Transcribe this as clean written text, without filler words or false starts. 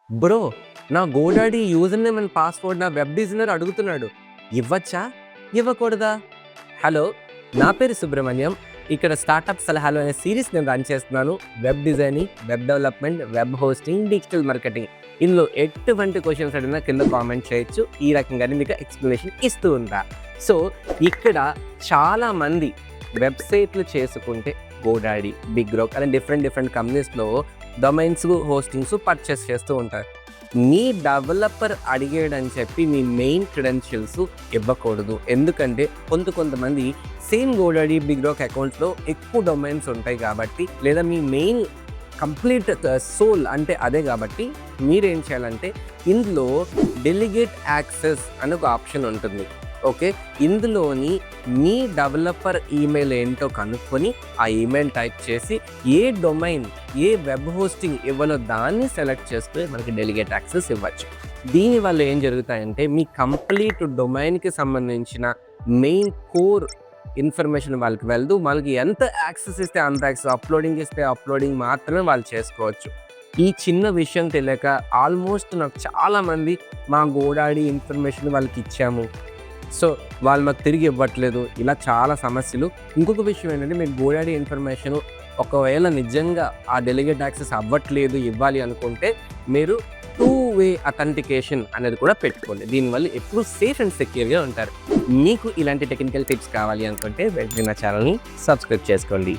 Bro, నా GoDaddy user name and password నా web designer అడుగుతున్నాడు. ఇవ్వచ్చా? ఇవ్వకూడదా? హలో, నా పేరు సుబ్రహ్మణ్యం. ఇక్కడ స్టార్టప్ సలహాలు అనే సిరీస్ నేను రన్ చేస్తున్నాను. Web designing, web development, web hosting, digital marketing. ఇందులో ఎటువంటి క్వశ్చన్స్ అడిగినా కింద కామెంట్ చేయొచ్చు. ఈ రకంగానే మీకు ఎక్స్ప్లెనేషన్ ఇస్తూ ఉంటా. సో ఇక్కడ చాలామంది వెబ్సైట్లు చేసుకుంటే గోడాడీ, బిగ్ రాక్ అనే డిఫరెంట్ కంపెనీస్లో డొమైన్స్, హోస్టింగ్స్ పర్చేస్ చేస్తూ ఉంటారు. మీ డెవలపర్ అడిగాడని చెప్పి మీ మెయిన్ క్రెడెన్షియల్స్ ఇవ్వకూడదు. ఎందుకంటే కొంతమంది సేమ్ గోడాడీ, బిగ్ రాక్ అకౌంట్స్లో ఎక్కువ డొమైన్స్ ఉంటాయి కాబట్టి, లేదా మీ మెయిన్ కంప్లీట్ సోల్ అంటే అదే కాబట్టి మీరేం చేయాలంటే ఇందులో డెలిగేట్ యాక్సెస్ అని ఒక ఆప్షన్ ఉంటుంది. ఓకే, ఇందులోని మీ డెవలపర్ ఈమెయిల్ ఏంటో కనుక్కొని ఆ ఈమెయిల్ టైప్ చేసి ఏ డొమైన్, ఏ వెబ్ హోస్టింగ్ ఇవ్వాలో దాన్ని సెలెక్ట్ చేసుకుని మనకి డెలిగేట్ యాక్సెస్ ఇవ్వచ్చు. దీనివల్ల ఏం జరుగుతాయంటే మీ కంప్లీట్ డొమైన్కి సంబంధించిన మెయిన్ కోర్ ఇన్ఫర్మేషన్ వాళ్ళకి వెళ్తూ మనకి ఎంత యాక్సెస్ ఇస్తే అంత యాక్సెస్, అప్లోడింగ్ ఇస్తే అప్లోడింగ్ మాత్రమే వాళ్ళు చేసుకోవచ్చు. ఈ చిన్న విషయం తెలియక ఆల్మోస్ట్ నాకు చాలామంది మా గోడాడీ ఇన్ఫర్మేషన్ వాళ్ళకి ఇచ్చాము, సో వాళ్ళు మాకు తిరిగి ఇవ్వట్లేదు, ఇలా చాలా సమస్యలు. ఇంకొక విషయం ఏంటంటే మీరు గోడాడీ ఇన్ఫర్మేషన్ ఒకవేళ నిజంగా ఆ డెలిగేట్ యాక్సెస్ అవ్వట్లేదు, ఇవ్వాలి అనుకుంటే మీరు 2-way అథెంటికేషన్ అనేది కూడా పెట్టుకోండి. దీనివల్ల ఎప్పుడు సేఫ్ అండ్ సెక్యూర్గా ఉంటారు. మీకు ఇలాంటి టెక్నికల్ టిప్స్ కావాలి అనుకుంటే వెంటనే నా ఛానల్ని సబ్స్క్రైబ్ చేసుకోండి.